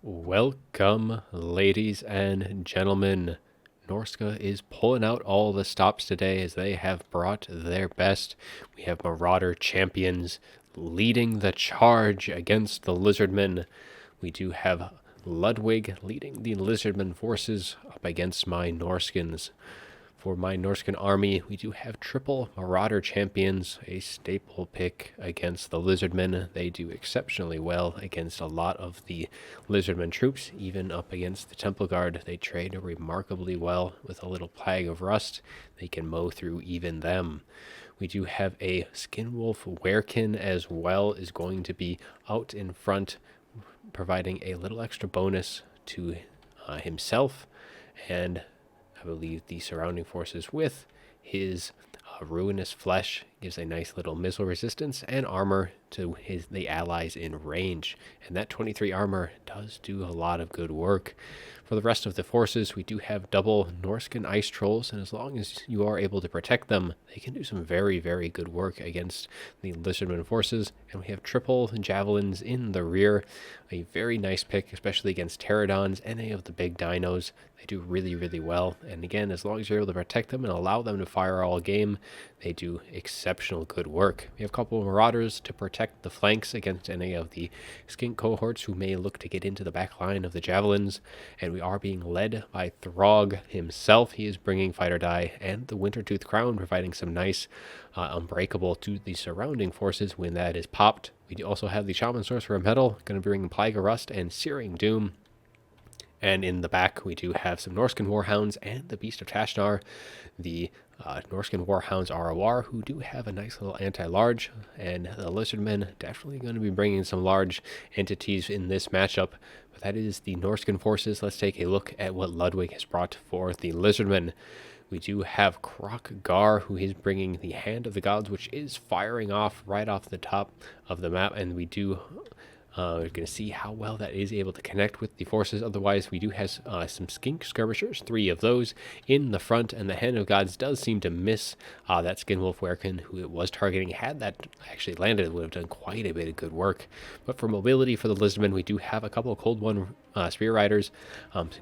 Welcome, ladies and gentlemen. Norsca is pulling out all the stops today as they have brought their best. We have Marauder champions leading the charge against the Lizardmen. We do have Ludwig leading the Lizardmen forces up against my Norskins. For my Norscan army, we do have triple Marauder champions, a staple pick against the Lizardmen. They do exceptionally well against a lot of the Lizardmen troops, even up against the Temple Guard. They trade remarkably well with a little plague of rust. They can mow through even them. We do have a Skinwolf Werekin as well, is going to be out in front, providing a little extra bonus to himself, and I believe the surrounding forces with his ruinous flesh gives a nice little missile resistance and armor to the allies in range. And that 23 armor does do a lot of good work. For the rest of the forces, we do have double Norscan ice trolls, and as long as you are able to protect them, they can do some very, very good work against the Lizardman forces. And we have triple javelins in the rear, a very nice pick, especially against pterodons, any of the big dinos. They do really, really well. And again, as long as you're able to protect them and allow them to fire all game, they do exceptional good work. We have a couple of Marauders to protect the flanks against any of the skink cohorts who may look to get into the back line of the javelins. And we are being led by Throg himself. He is bringing Fighter Die and the Wintertooth Crown, providing some nice unbreakable to the surrounding forces when that is popped. We do also have the Shaman Sorcerer Metal, going to bring Plague of Rust and Searing Doom. And in the back, we do have some Norscan Warhounds and the Beast of Tashnar. The Norscan Warhounds ROR, who do have a nice little anti-large, and the Lizardmen definitely going to be bringing some large entities in this matchup. But that is the Norscan forces. Let's take a look at what Ludwig has brought for the Lizardmen. We do have Krok-Gar, who is bringing the Hand of the Gods, which is firing off right off the top of the map, and we do... we're going to see how well that is able to connect with the forces. Otherwise, we do have some skink skirmishers, 3 of those in the front, and the Hand of Gods does seem to miss that Skinwolf Werekin, who it was targeting. Had that actually landed, it would have done quite a bit of good work. But for mobility for the Lizardmen, we do have a couple of Cold One Spear Riders,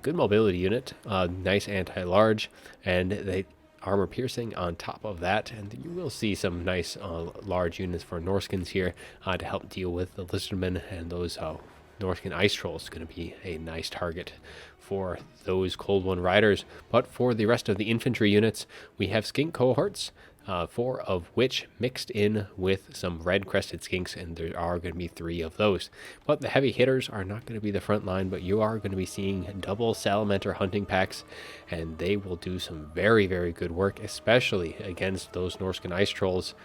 good mobility unit, nice anti-large, and they armor piercing on top of that, and you will see some nice large units for Norskins here to help deal with the Lizardmen, and those Norscan ice trolls going to be a nice target for those Cold One riders. But for the rest of the infantry units, we have skink cohorts, 4 of which mixed in with some red crested skinks, and there are going to be 3 of those. But the heavy hitters are not going to be the front line, but you are going to be seeing double salamander hunting packs, and they will do some very, very good work, especially against those Norscan ice trolls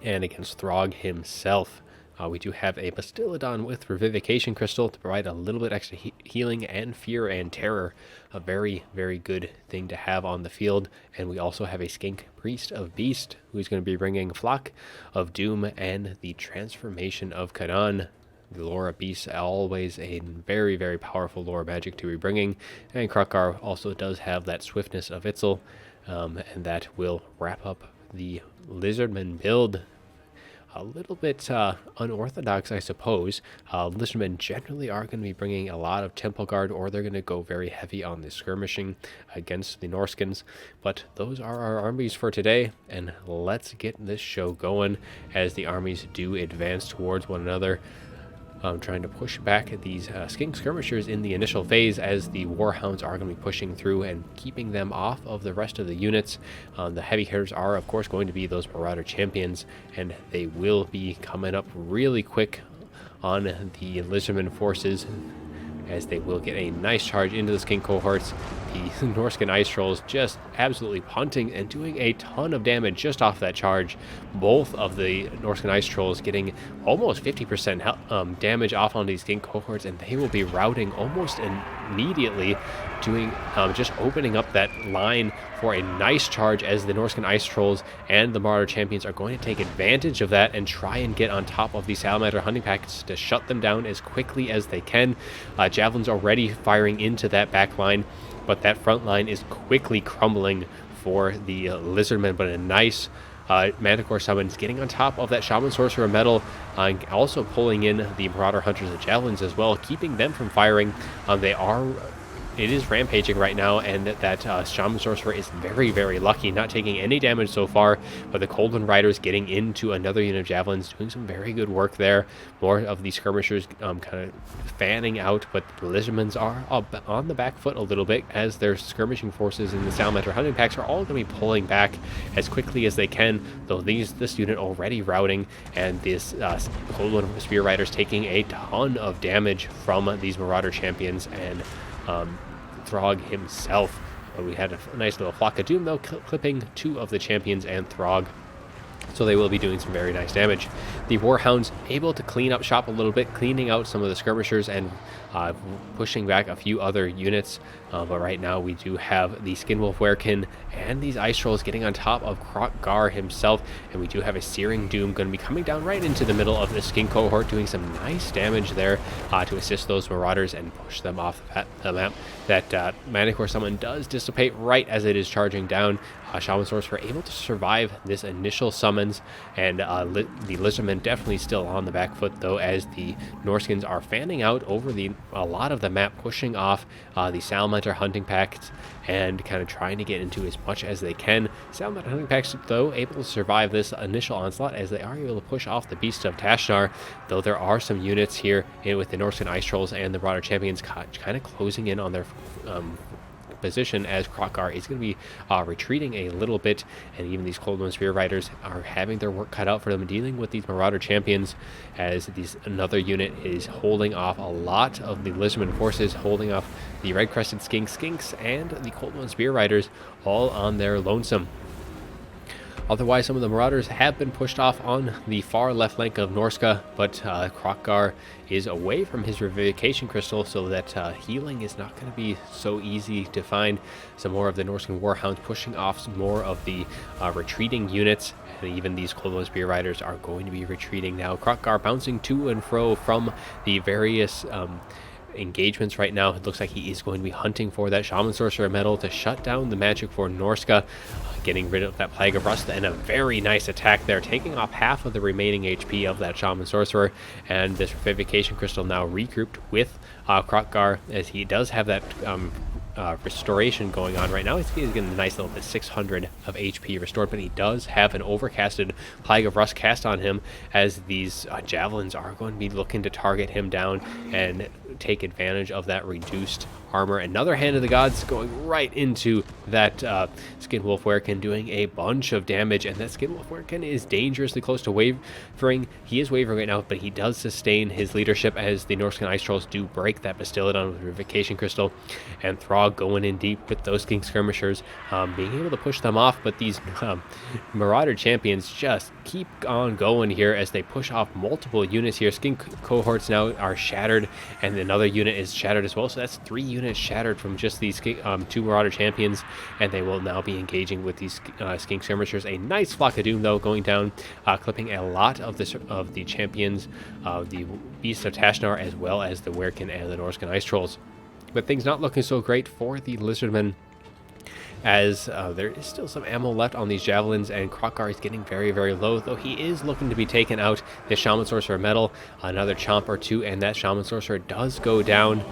and against Throg himself. We do have a Bastillodon with Revivification Crystal to provide a little bit extra healing and fear and terror. A very, very good thing to have on the field. And we also have a Skink Priest of Beast, who's going to be bringing Flock of Doom and the Transformation of Kanan. The Lore of Beast, always a very, very powerful lore magic to be bringing. And Krok-Gar also does have that Swiftness of Itzel, and that will wrap up the Lizardman build. A little bit unorthodox, I suppose. Lizardmen generally are going to be bringing a lot of Temple Guard, or they're going to go very heavy on the skirmishing against the Norskins. But those are our armies for today, and let's get this show going as the armies do advance towards one another. Trying to push back these skink skirmishers in the initial phase, as the Warhounds are going to be pushing through and keeping them off of the rest of the units. The heavy hitters are, of course, going to be those Marauder champions, and they will be coming up really quick on the Lizardman forces, as they will get a nice charge into the skink cohorts. The Norscan ice trolls just absolutely punting and doing a ton of damage just off that charge. Both of the Norscan ice trolls getting almost 50% damage off on these skink cohorts, and they will be routing almost immediately, doing just opening up that line for a nice charge, as the Norscan ice trolls and the Marauder champions are going to take advantage of that and try and get on top of the salamander hunting packs to shut them down as quickly as they can. Javelins already firing into that back line, but that front line is quickly crumbling for the Lizardmen. But a nice Manticore summons getting on top of that Shaman Sorcerer Metal, and also pulling in the Marauder Hunters of Javelins as well, keeping them from firing. It is rampaging right now, and that Shaman Sorcerer is very, very lucky, not taking any damage so far, but the Coldwind Riders getting into another unit of Javelins, doing some very good work there. More of the skirmishers kind of fanning out, but the Lizardmen are on the back foot a little bit, as their skirmishing forces in the Salamander hunting packs are all going to be pulling back as quickly as they can, though this unit already routing, and this Coldwind Spear Riders taking a ton of damage from these Marauder champions, and Throg himself. We had a nice little flock of doom though, clipping 2 of the champions and Throg, so they will be doing some very nice damage. The Warhounds able to clean up shop a little bit, cleaning out some of the skirmishers and pushing back a few other units, but right now we do have the Skinwolf Werekin and these Ice Trolls getting on top of Krokgar himself, and we do have a Searing Doom going to be coming down right into the middle of the Skin cohort, doing some nice damage there to assist those Marauders and push them off the map. That Manticore Summon does dissipate right as it is charging down. Shaman Sorcerer able to survive this initial summons, and the Lizardmen definitely still on the back foot though, as the Norskins are fanning out over a lot of the map, pushing off the Salamander hunting packs and kind of trying to get into as much as they can. Salamander hunting packs though able to survive this initial onslaught, as they are able to push off the Beast of Tashnar, though there are some units here with the Norscan Ice Trolls and the Marauder champions kind of closing in on their position, as Krokgar is going to be retreating a little bit, and even these Coldwind Spear Riders are having their work cut out for them dealing with these Marauder champions, as another unit is holding off a lot of the Lizardmen forces, holding off the Red-Crested Skinks and the Coldwind Spear Riders all on their lonesome. Otherwise, some of the Marauders have been pushed off on the far left flank of Norsca, but Krokgar is away from his Revivification Crystal, so that healing is not going to be so easy to find. Some more of the Norscan Warhounds pushing off some more of the retreating units, and even these Coldwind Spear Riders are going to be retreating now. Krokgar bouncing to and fro from the various engagements right now. It looks like he is going to be hunting for that Shaman Sorcerer medal to shut down the magic for Norsca, getting rid of that Plague of Rust, and a very nice attack there, taking off half of the remaining HP of that Shaman Sorcerer, and this Revivification Crystal now regrouped with Krokgar, as he does have that restoration going on right now. He's getting a nice little bit 600 of HP restored, but he does have an overcasted Plague of Rust cast on him, as these javelins are going to be looking to target him down and take advantage of that reduced armor. Another Hand of the Gods going right into that Skinwolf Werekin, doing a bunch of damage, and that Skinwolf Werekin is dangerously close to wavering. He is wavering right now, but he does sustain his leadership, as the Norscan Ice Trolls do break that Bastiladon with Revivification Crystal, and Throg going in deep with those King Skirmishers, being able to push them off, but these Marauder champions just keep on going here as they push off multiple units here. Skin cohorts now are shattered, and another unit is shattered as well, so that's 3 units shattered from just these 2 Marauder champions, and they will now be engaging with these Skink Skirmishers. A nice Flock of Doom though going down, clipping a lot of the champions, the Beast of Tashnar, as well as the Werekin and the Norscan Ice Trolls. But things not looking so great for the Lizardmen, as there is still some ammo left on these javelins, and Krokgar is getting very, very low, though he is looking to be taken out. The Shaman Sorcerer medal, another chomp or 2, and that Shaman Sorcerer does go down.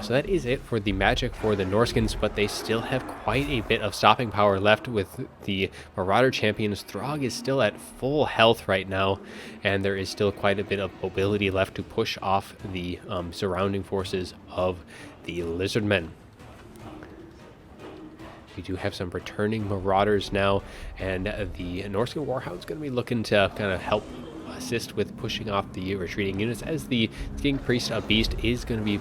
So that is it for the magic for the Norskins, but they still have quite a bit of stopping power left with the Marauder champions. Throg is still at full health right now, and there is still quite a bit of mobility left to push off the surrounding forces of the Lizardmen. We do have some returning Marauders now, and the Norscan Warhound's going to be looking to kind of help assist with pushing off the retreating units, as the King Priest of Beast is going to be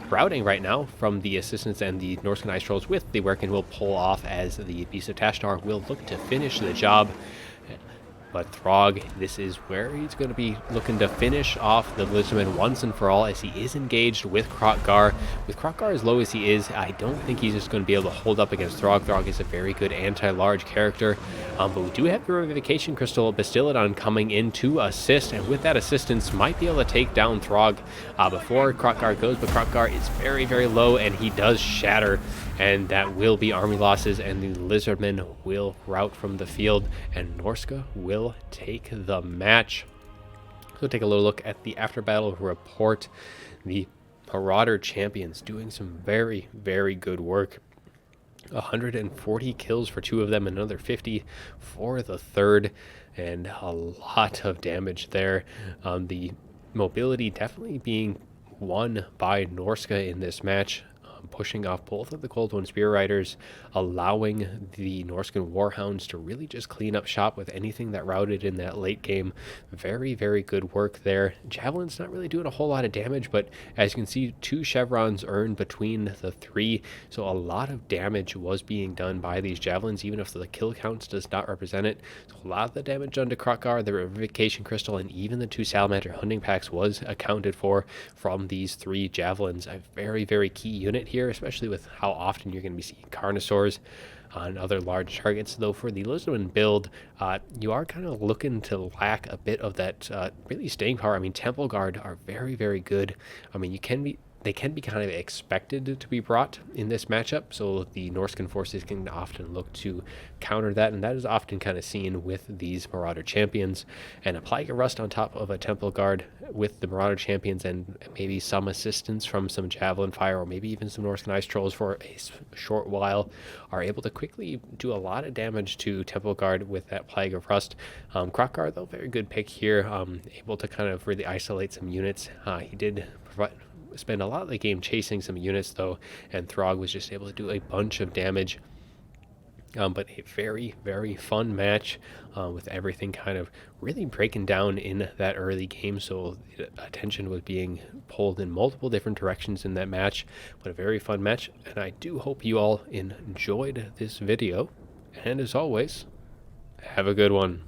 routing right now from the assistance, and the Norscan Ice Trolls with the Werekin will pull off, as the Beast of Tashnar will look to finish the job. But Throg, this is where he's going to be looking to finish off the Lizardmen once and for all, as he is engaged with Krokgar. With Krokgar as low as he is, I don't think he's just going to be able to hold up against Throg. Throg is a very good anti-large character, but we do have the Revivification Crystal Bastillodon coming in to assist, and with that assistance might be able to take down Throg before Krokgar goes, but Krokgar is very, very low, and he does shatter, and that will be army losses, and the Lizardmen will rout from the field, and Norsca will take the match. So take a little look at the after battle report. The Marauder champions doing some very, very good work. 140 kills for 2 of them, another 50 for the third, and a lot of damage there. The mobility definitely being won by Norsca in this match, pushing off both of the Cold One Spear Riders, allowing the Norscan Warhounds to really just clean up shop with anything that routed in that late game. Very, very good work there. Javelin's not really doing a whole lot of damage, but as you can see, 2 chevrons earned between the 3, so a lot of damage was being done by these Javelins, even if the kill counts does not represent it. So a lot of the damage done to Krokgar, the Revivification Crystal, and even the 2 Salamander Hunting Packs was accounted for from these 3 Javelins. A very, very key unit here, especially with how often you're going to be seeing Carnosaurs on other large targets. Though for the Lizardman build, you are kind of looking to lack a bit of that really staying power. I mean, Temple Guard are very, very good. I mean, they can be kind of expected to be brought in this matchup, so the Norscan forces can often look to counter that, and that is often kind of seen with these Marauder champions. And a Plague of Rust on top of a Temple Guard with the Marauder champions, and maybe some assistance from some Javelin fire, or maybe even some Norscan Ice Trolls for a short while, are able to quickly do a lot of damage to Temple Guard with that Plague of Rust. Krokgar, though, very good pick here, able to kind of really isolate some units. He did spend a lot of the game chasing some units, though, and Throg was just able to do a bunch of damage. But a very, very fun match, with everything kind of really breaking down in that early game. So attention was being pulled in multiple different directions in that match, but a very fun match. And I do hope you all enjoyed this video. And as always, have a good one.